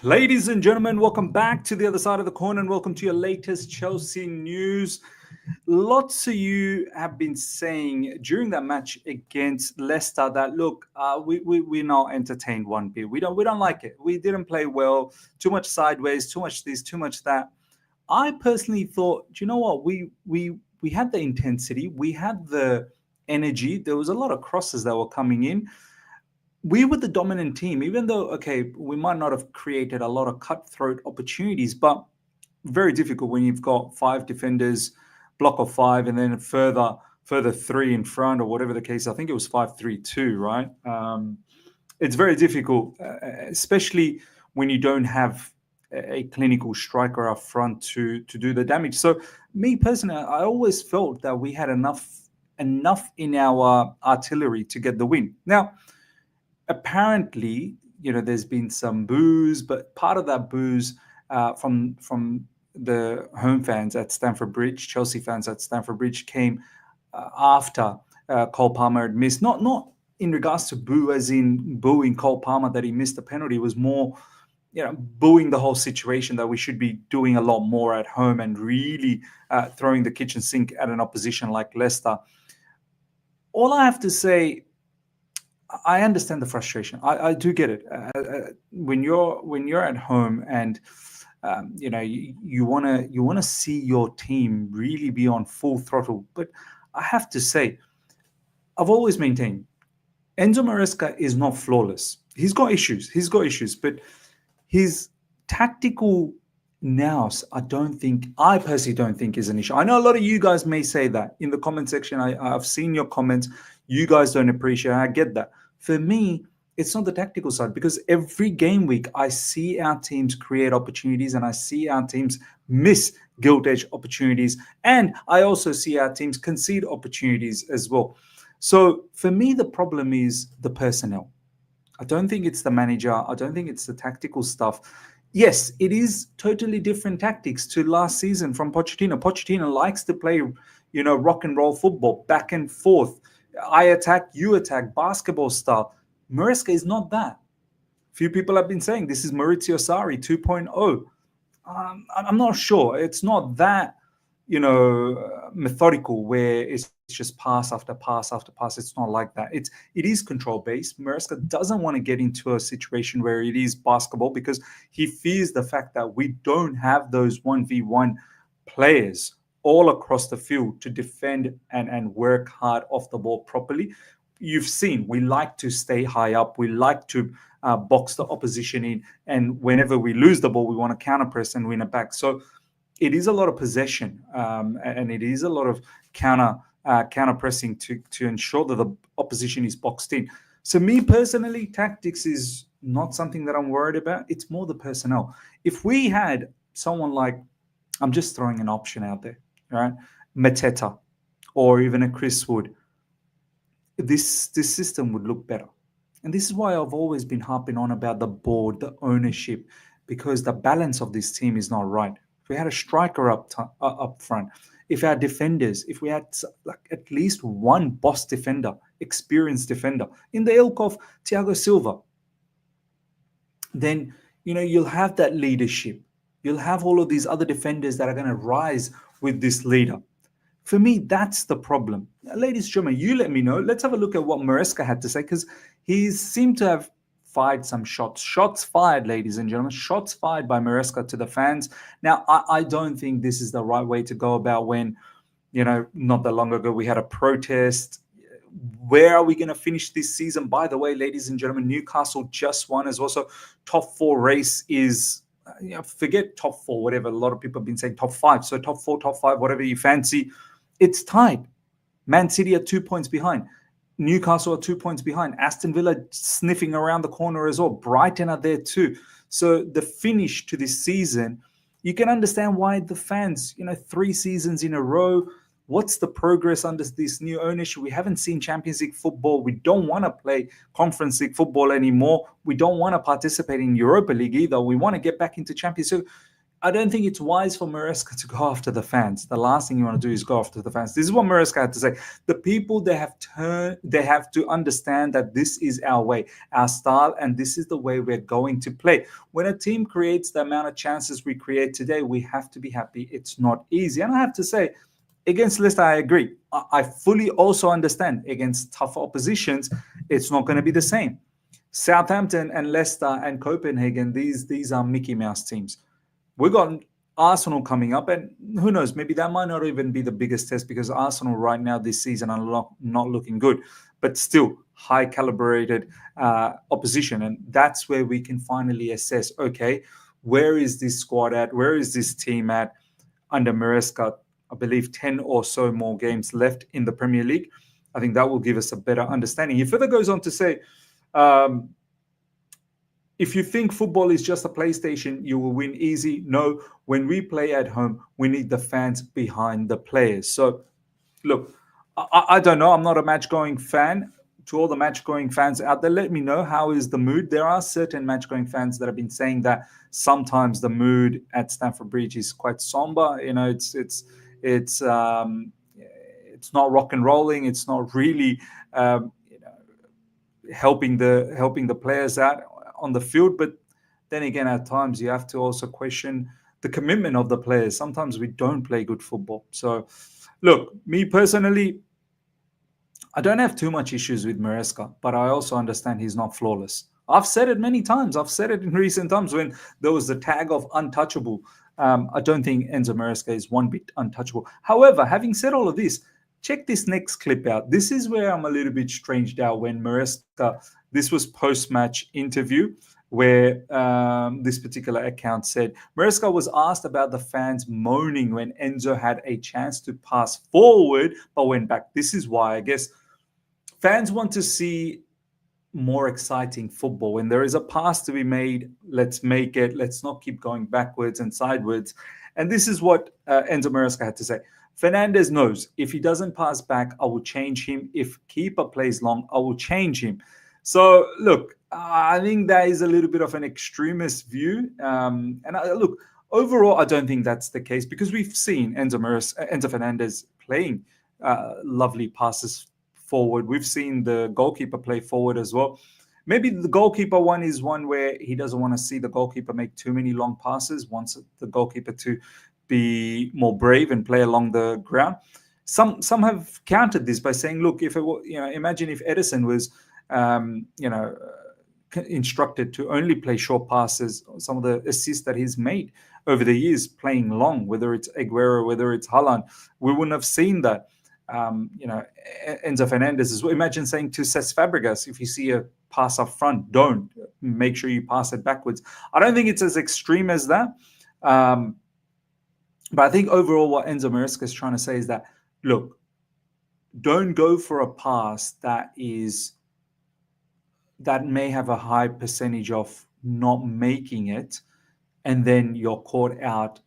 Ladies and gentlemen, welcome back to the other side of the corner and welcome to your latest Chelsea news. Lots of you have been saying during that match against Leicester that look, we're not entertained one bit. We don't like it. We didn't play well. Too much sideways. Too much this. Too much that. I personally thought, do you know what? We had the intensity. We had the energy. There was a lot of crosses that were coming in. We were the dominant team, even though, okay, we might not have created a lot of cutthroat opportunities, but very difficult when you've got five defenders, block of five, and then further three in front, or whatever the case. I think it was 5-3-2, right? It's very difficult, especially when you don't have a clinical striker up front to do the damage. So, me personally, I always felt that we had enough in our artillery to get the win. Now, apparently, there's been some boos, but part of that boos from the home fans at Stamford Bridge, Chelsea fans at Stamford Bridge, came after Cole Palmer had missed. Not in regards to boo, as in booing Cole Palmer that he missed the penalty. It was more, booing the whole situation, that we should be doing a lot more at home and really throwing the kitchen sink at an opposition like Leicester. All I have to say, I understand the frustration. I do get it. When you're at home and you wanna see your team really be on full throttle. But I have to say, I've always maintained Enzo Maresca is not flawless. He's got issues, but his tactical nous, I personally don't think is an issue. I know a lot of you guys may say that in the comment section. I've seen your comments. You guys don't appreciate it. I get that. For me, it's not the tactical side, because every game week I see our teams create opportunities and I see our teams miss gilt-edged opportunities, and I also see our teams concede opportunities as well. So for me, the problem is the personnel. I don't think it's the manager. I don't think it's the tactical stuff. Yes, it is totally different tactics to last season from Pochettino. Pochettino likes to play, rock and roll football, back and forth. I attack, you attack, basketball style. Maresca is not that. Few people have been saying this is Maurizio Sarri 2.0. I'm not sure. It's not that, methodical, where it's just pass after pass after pass. It's not like that. It is control based. Maresca doesn't want to get into a situation where it is basketball, because he fears the fact that we don't have those 1v1 players all across the field to defend and work hard off the ball properly. You've seen we like to stay high up. We like to box the opposition in, and whenever we lose the ball, we want to counter press and win it back. So it is a lot of possession, and it is a lot of counter pressing to ensure that the opposition is boxed in. So me personally, tactics is not something that I'm worried about. It's more the personnel. If we had someone like, I'm just throwing an option out there, right, Mateta, or even a Chris Wood, this system would look better. And this is why I've always been harping on about the board, the ownership, because the balance of this team is not right. If we had a striker up front, if our defenders, if we had at least one boss defender, experienced defender in the ilk of Thiago Silva, then you'll have that leadership. You'll have all of these other defenders that are going to rise with this leader. For me, that's the problem. Ladies and gentlemen, you let me know. Let's have a look at what Maresca had to say, because he seemed to have fired some shots. Shots fired, ladies and gentlemen. Shots fired by Maresca to the fans. Now, I don't think this is the right way to go about when, not that long ago, we had a protest. Where are we going to finish this season? By the way, ladies and gentlemen, Newcastle just won as well. So top four race is, forget top four, whatever. A lot of people have been saying top five. So top four, top five, whatever you fancy. It's tied. Man City are 2 points behind. Newcastle are 2 points behind. Aston Villa sniffing around the corner as well. Brighton are there too. So the finish to this season, you can understand why the fans, 3 seasons in a row. What's the progress under this new ownership? We haven't seen Champions League football. We don't want to play Conference League football anymore. We don't want to participate in Europa League either. We want to get back into Champions League. I don't think it's wise for Maresca to go after the fans. The last thing you want to do is go after the fans. This is what Maresca had to say. The people, they have to understand that this is our way, our style, and this is the way we're going to play. When a team creates the amount of chances we create today, we have to be happy. It's not easy. And I have to say, against Leicester, I agree. I fully also understand against tough oppositions, it's not going to be the same. Southampton and Leicester and Copenhagen, these are Mickey Mouse teams. We got Arsenal coming up, and who knows, maybe that might not even be the biggest test because Arsenal right now this season are not looking good, but still high calibrated opposition. And that's where we can finally assess, okay, where is this squad at? Where is this team at under Maresca? I believe 10 or so more games left in the Premier League. I think that will give us a better understanding. He further goes on to say, if you think football is just a PlayStation, you will win easy. No, when we play at home, we need the fans behind the players. So, look, I don't know. I'm not a match-going fan. To all the match-going fans out there, let me know, how is the mood? There are certain match-going fans that have been saying that sometimes the mood at Stamford Bridge is quite somber. You know, it's not rock and rolling. It's not really helping the players out on the field. But then again, at times you have to also question the commitment of the players. Sometimes we don't play good football. So, look, me personally, I don't have too much issues with Maresca, but I also understand he's not flawless. I've said it many times. I've said it in recent times when there was the tag of untouchable. I don't think Enzo Maresca is one bit untouchable. However, having said all of this, check this next clip out. This is where I'm a little bit stranged out when Maresca, this was post-match interview, where this particular account said, Maresca was asked about the fans moaning when Enzo had a chance to pass forward but went back. This is why, I guess, fans want to see more exciting football. When there is a pass to be made, let's make it. Let's not keep going backwards and sideways. And this is what Enzo Maresca had to say. Fernandes knows if he doesn't pass back, I will change him. If keeper plays long, I will change him. So, look, I think that is a little bit of an extremist view. Look, overall, I don't think that's the case because we've seen Enzo Fernandes playing lovely passes forward. We've seen the goalkeeper play forward as well. Maybe the goalkeeper one is one where he doesn't want to see the goalkeeper make too many long passes, wants the goalkeeper to be more brave and play along the ground. Some have countered this by saying, look, if it were, imagine if Edison was instructed to only play short passes, some of the assists that he's made over the years playing long, whether it's Aguero, whether it's Haaland, we wouldn't have seen that. Enzo Fernandez as well. Imagine saying to Cesc Fabregas, if you see a pass up front, don't, make sure you pass it backwards. I don't think it's as extreme as that. But I think overall what Enzo Maresca is trying to say is that, look, don't go for a pass that may have a high percentage of not making it, and then you're caught out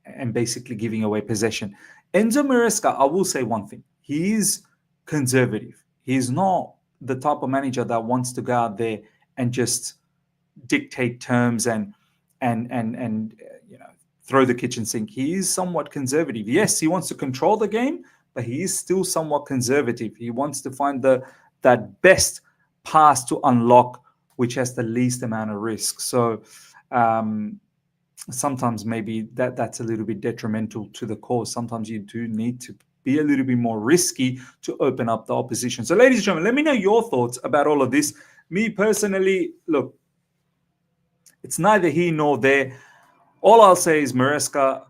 and basically giving away possession. Enzo Maresca, I will say one thing. He is conservative. He's not the type of manager that wants to go out there and just dictate terms and throw the kitchen sink. He is somewhat conservative. Yes, he wants to control the game, but he is still somewhat conservative. He wants to find that best pass to unlock, which has the least amount of risk. So sometimes maybe that's a little bit detrimental to the cause. Sometimes you do need to be a little bit more risky to open up the opposition. So, ladies and gentlemen, let me know your thoughts about all of this. Me personally, look, it's neither here nor there. All I'll say is, Maresca,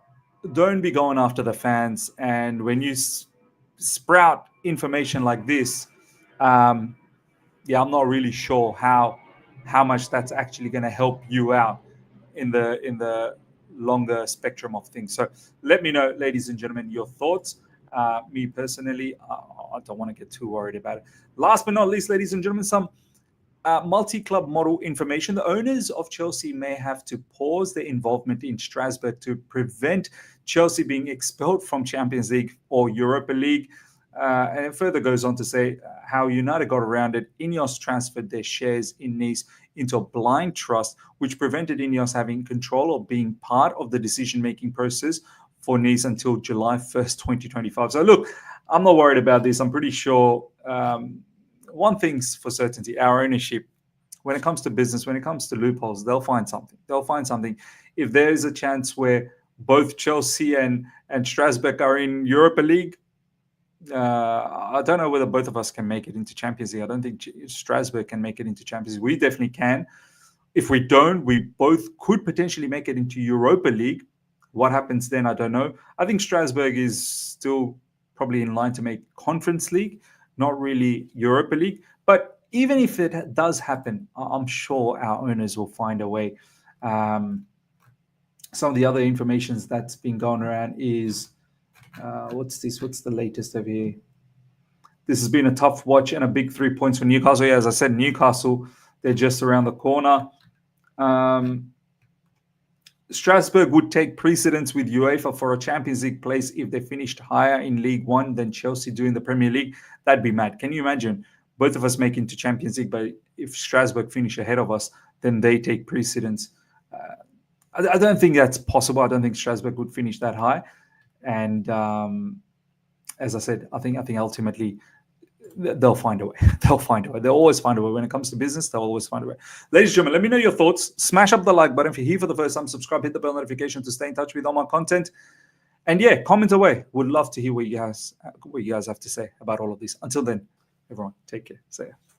don't be going after the fans. And when you sprout information like this, I'm not really sure how much that's actually going to help you out in the longer spectrum of things. So let me know, ladies and gentlemen, your thoughts. Me personally, I don't want to get too worried about it. Last but not least, ladies and gentlemen, some multi-club model information. The owners of Chelsea may have to pause their involvement in Strasbourg to prevent Chelsea being expelled from Champions League or Europa League. And it further goes on to say how United got around it. Ineos transferred their shares in Nice into a blind trust, which prevented Ineos having control or being part of the decision-making process for Nice until July 1st, 2025. So look, I'm not worried about this. I'm pretty sure one thing's for certainty, our ownership, when it comes to business, when it comes to loopholes, they'll find something. They'll find something. If there is a chance where both Chelsea and Strasbourg are in Europa League, I don't know whether both of us can make it into Champions League. I don't think Strasbourg can make it into Champions League. We definitely can. If we don't, we both could potentially make it into Europa League. What happens then, I don't know. I think Strasbourg is still probably in line to make Conference League, not really Europa League. But even if it does happen, I'm sure our owners will find a way. Some of the other information that's been going around is, what's this? What's the latest over here? This has been a tough watch and a big 3 points for Newcastle. Yeah, as I said, Newcastle, they're just around the corner. Strasbourg would take precedence with UEFA for a Champions League place if they finished higher in League One than Chelsea do in the Premier League. That'd be mad. Can you imagine both of us making to Champions League, but if Strasbourg finish ahead of us, then they take precedence? I don't think that's possible. I don't think Strasbourg would finish that high. And as I said, I think ultimately they'll find a way. They'll find a way. They'll always find a way. When it comes to business, they'll always find a way. Ladies and gentlemen, let me know your thoughts. Smash up the like button if you're here for the first time. Subscribe, hit the bell notification to stay in touch with all my content. And yeah, comment away. Would love to hear what you guys have to say about all of this. Until then, everyone, take care. See ya.